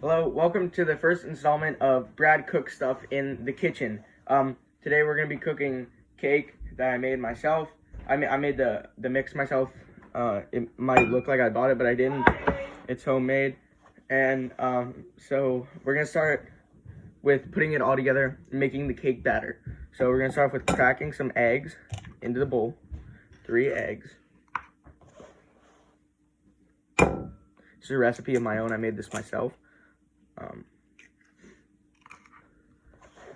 Hello, welcome to the first installment of Brad Cooks Stuff in the Kitchen. Today we're gonna be cooking cake that I made myself. I made the mix myself. It might look like I bought it, but I didn't. It's homemade, and so we're gonna start with putting it all together, and making the cake batter. So we're gonna start off with cracking some eggs into the bowl. 3 eggs. This is a recipe of my own. I made this myself.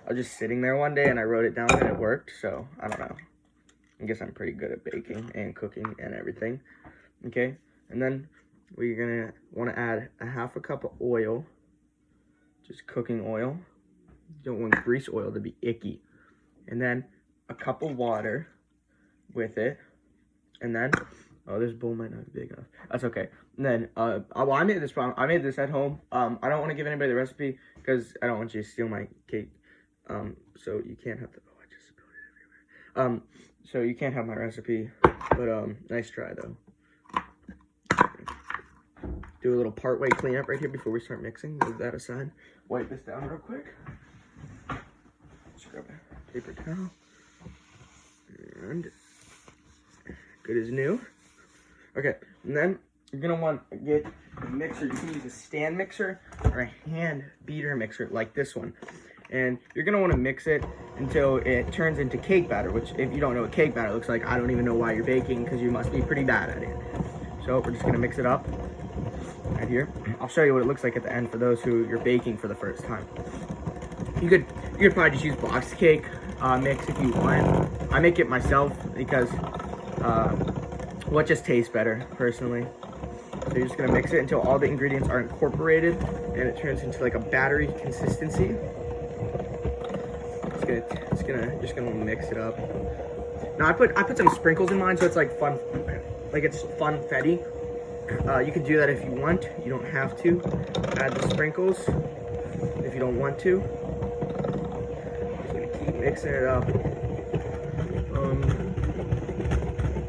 I was just sitting there one day and I wrote it down and it worked, so I don't know. I guess I'm pretty good at baking and cooking and everything. Okay, and then we're gonna want to add a half a cup of oil, just cooking oil. You don't want grease oil to be icky. And then a cup of water with it, and then this bowl might not be big enough. That's okay. And then I made this problem. I made this at home. I don't want to give anybody the recipe because I don't want you to steal my cake. So you can't have the, I just spilled it everywhere. So you can't have my recipe, but nice try though. Do a little part-way cleanup right here before we start mixing. Move that aside. Wipe this down real quick. Just grab a paper towel. And good as new. Okay, and then you're gonna want to get a mixer. You can use a stand mixer or a hand beater mixer like this one. And you're gonna want to mix it until it turns into cake batter, which if you don't know what cake batter looks like, I don't even know why you're baking because you must be pretty bad at it. So we're just gonna mix it up right here. I'll show you what it looks like at the end for those who you're baking for the first time. You could probably just use box cake mix if you want. I make it myself because it just tastes better personally. So you're just gonna mix it until all the ingredients are incorporated and it turns into like a battery consistency. Just gonna mix it up. Now I put some sprinkles in mine, so it's like fun, like it's funfetti. You can do that if you want. You don't have to add the sprinkles if you don't want to. Just gonna keep mixing it up.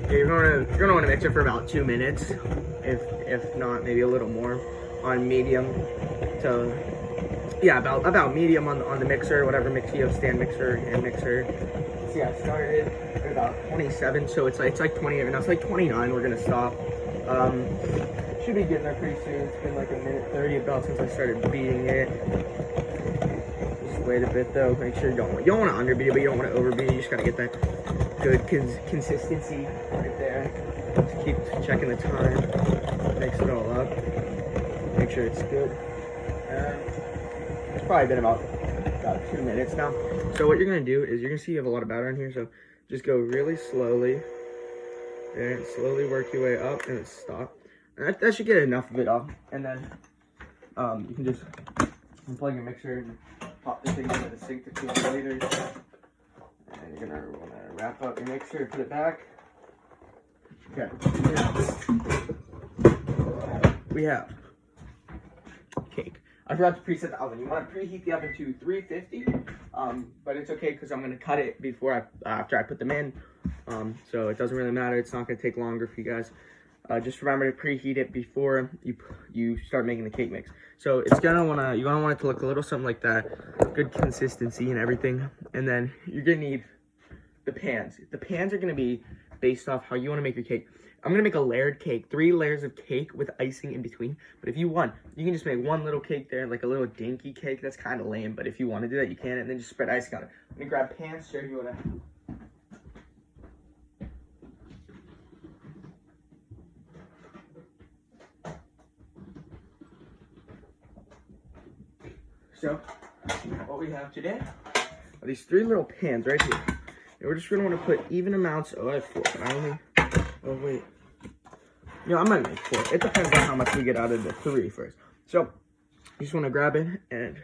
Yeah, you're gonna want to mix it for about 2 minutes, if not maybe a little more, on medium to. Yeah, about medium on the mixer, whatever mix you have, stand mixer, hand mixer. So yeah, I started at about 27, so it's like 28 right now. It's like 29. We're gonna stop. Should be getting there pretty soon. It's been like a minute 30 about since I started beating it. Just wait a bit though. Make sure you don't want to underbeat it, but you don't want to overbeat it. You just gotta get that good consistency right there. Just keep checking the time. Mix it all up. Make sure it's good. It's probably been about 2 minutes now. So what you're gonna do is you're gonna see you have a lot of batter in here. So just go really slowly and slowly work your way up and stop. And that should get enough of it off. And then you can just unplug your mixer and pop this thing into the sink to cool it later. And you're gonna wanna wrap up your mixer and put it back. Okay. We have cake. I forgot to preset the oven. You want to preheat the oven to 350, but it's okay because I'm going to cut it before after I put them in, so it doesn't really matter. It's not going to take longer for you guys. Just remember to preheat it before you start making the cake mix. So you're gonna want it to look a little something like that, good consistency and everything. And then you're gonna need the pans. The pans are gonna be based off how you want to make your cake. I'm gonna make a layered cake, 3 layers of cake with icing in between. But if you want, you can just make one little cake there, like a little dinky cake. That's kind of lame, but if you want to do that, you can, and then just spread icing on it. Let me grab pans, show you what So, what we have today are these 3 little pans right here. And we're just gonna want to put even amounts. Oh, I have 4, but I only. Oh wait. No, I might make 4. It depends on how much we get out of the 3 first. So, you just want to grab it and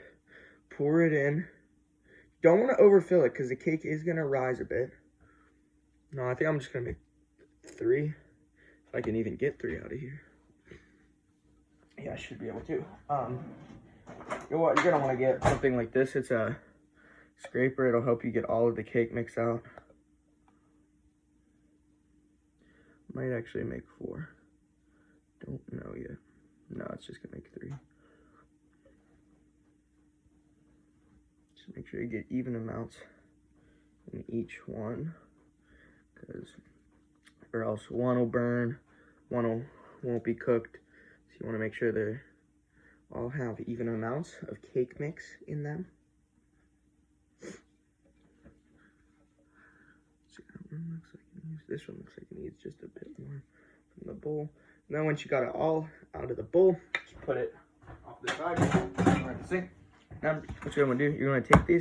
pour it in. Don't want to overfill it because the cake is gonna rise a bit. No, I think I'm just gonna make 3. If I can even get 3 out of here. Yeah, I should be able to. You're gonna want to get something like this. It's a scraper. It'll help you get all of the cake mix out. Might actually make 4. Don't know yet. No, it's just gonna make 3. Just make sure you get even amounts in each one, or else one will burn, won't be cooked. So you want to make sure they all have even amounts of cake mix in them. See, that one looks like it needs, this one looks like it needs just a bit more from the bowl. Now once you got it all out of the bowl, just put it off the side. Now what you're gonna do, you're gonna take these,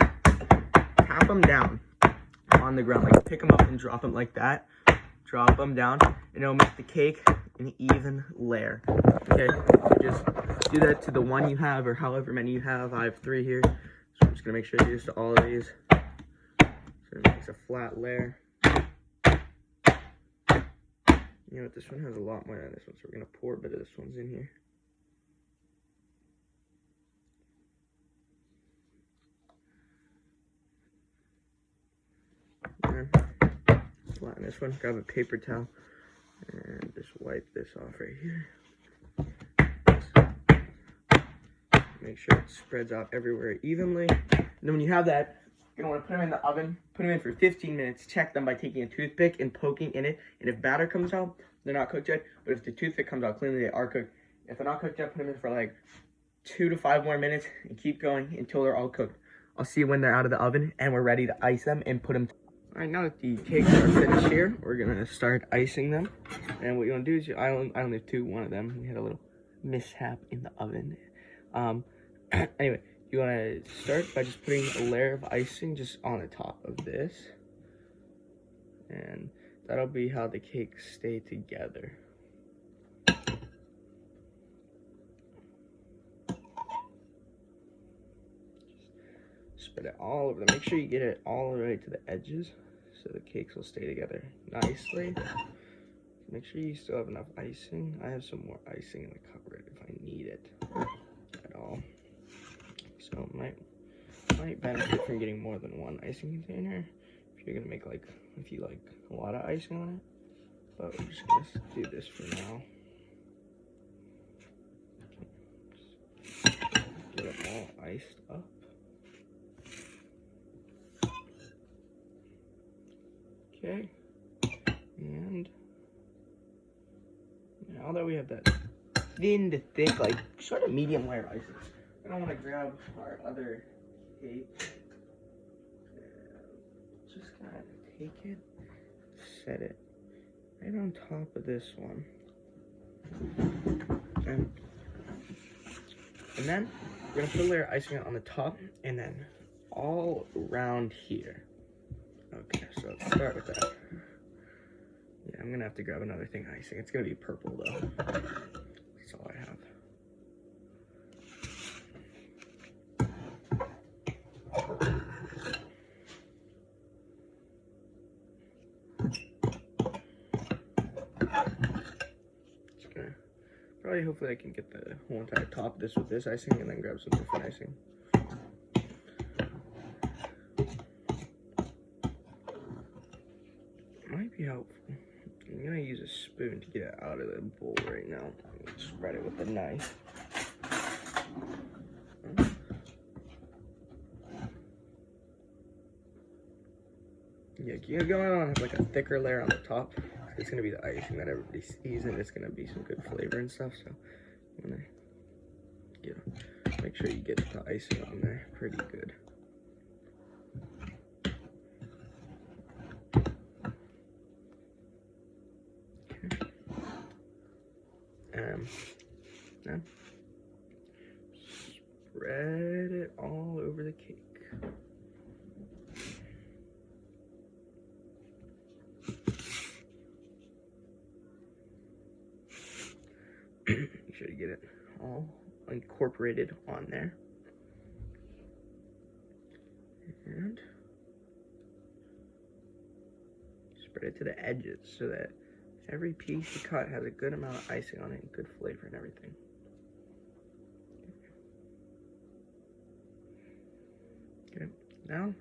tap them down on the ground, like pick them up and drop them like that. Drop them down, and it'll make the cake an even layer. Okay, so just do that to the one you have, or however many you have. I have 3 here, so I'm just gonna make sure I do this to all of these, so it makes a flat layer. You know what, this one has a lot more than this one, so we're gonna pour a bit of this one's in here. And flatten this one, grab a paper towel, and just wipe this off right here. Make sure it spreads out everywhere evenly. And then when you have that, you're gonna wanna put them in the oven, put them in for 15 minutes, check them by taking a toothpick and poking in it. And if batter comes out, they're not cooked yet. But if the toothpick comes out cleanly, they are cooked. If they're not cooked yet, put them in for like 2 to 5 more minutes and keep going until they're all cooked. I'll see you when they're out of the oven and we're ready to ice them and put them. All right, now that the cakes are finished here, we're gonna start icing them. And what you wanna do is, I only have 2, one of them, we had a little mishap in the oven. Anyway, you wanna start by just putting a layer of icing just on the top of this. And that'll be how the cakes stay together. Spread it all over. Make sure you get it all the way to the edges so the cakes will stay together nicely. Make sure you still have enough icing. I have some more icing in the cupboard if I need it at all. So might benefit from getting more than 1 icing container if you're gonna make if you like a lot of icing on it. But we're just gonna do this for now. Get it all iced up. Okay, and now that we have that thin to thick, like sort of medium layer icing, I don't want to grab our other cake and just kind of take it, set it right on top of this one, and then we're gonna put a layer of icing on the top and then all around here. Okay, so let's start with that. Yeah, I'm gonna have to grab another thing of icing. It's gonna be purple though. That's all I have. Just gonna hopefully I can get the whole entire top of this with this icing and then grab some different icing. Might be helpful. I'm gonna use a spoon to get it out of the bowl right now. Spread it with a knife. Yeah, you're gonna want to have like a thicker layer on the top. It's gonna be the icing that everybody sees, and it's gonna be some good flavor and stuff. So I'm gonna make sure you get the icing on there pretty good. Then spread it all over the cake. Make sure you get it all incorporated on there. And spread it to the edges so that every piece you cut has a good amount of icing on it and good flavor and everything. Okay, now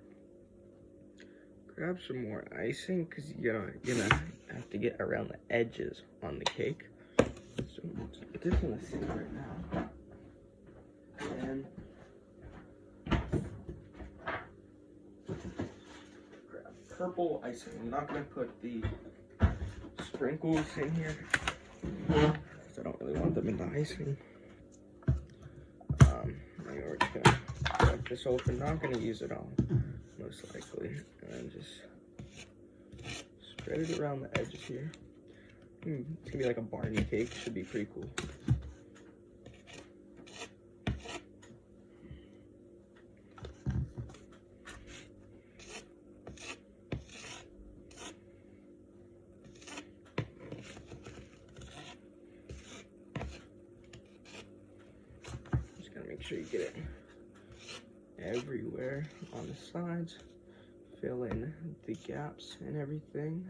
grab some more icing because you're gonna have to get around the edges on the cake. So let's put this in the sink right now. And purple icing. I'm not gonna put the sprinkles in here because I don't really want them in the icing. We're just gonna cut this open. Not gonna use it all, most likely, and then just spread it around the edges here. It's gonna be like a Barney cake. Should be pretty cool. Just gotta make sure you get it everywhere on the sides. Fill in the gaps and everything.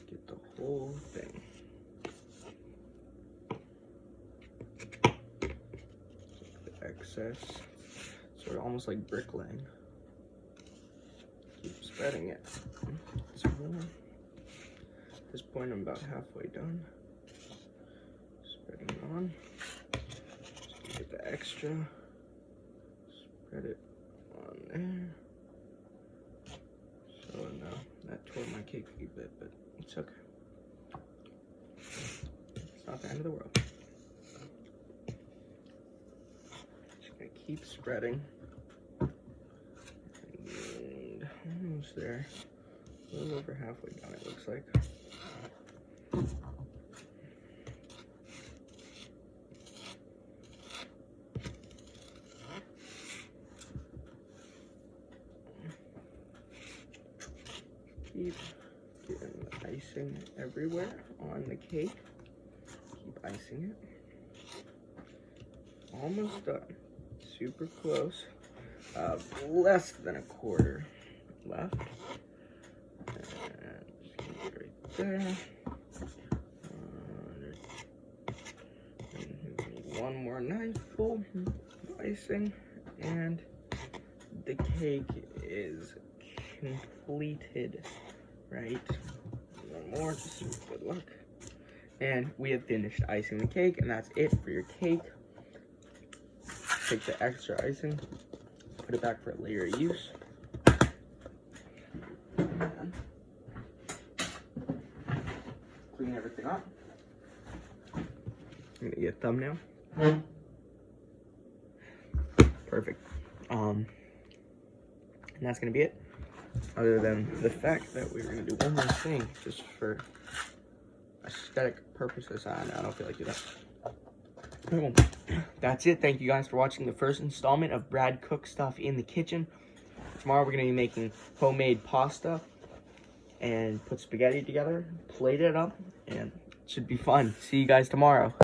Get the whole thing. The excess, sort of almost like bricklaying. Keep spreading it. Some more. At this point, I'm about halfway done. Spreading it on. Just get the extra. Spread it on there. So no, that tore my cake a bit, but it's okay. It's not the end of the world. Just gonna keep spreading. And almost there. A little over halfway done, it looks like. Keep getting the icing everywhere on the cake. Keep icing it. Almost done. Super close. Less than a quarter left. And just keep it right there. One more knife full of icing, and the cake is completed. Right? One more, just good luck. And we have finished icing the cake, and that's it for your cake. Take the extra icing, put it back for a later use. And clean everything up. I'm gonna get a thumbnail. Perfect. And that's gonna be it. Other than the fact that we were gonna do one more thing just for aesthetic purposes. I don't feel like doing that. That's it. Thank you guys for watching the first installment of Brad Cooks Stuff in the Kitchen. Tomorrow we're gonna be making homemade pasta and put spaghetti together, plate it up, and it should be fun. See you guys tomorrow.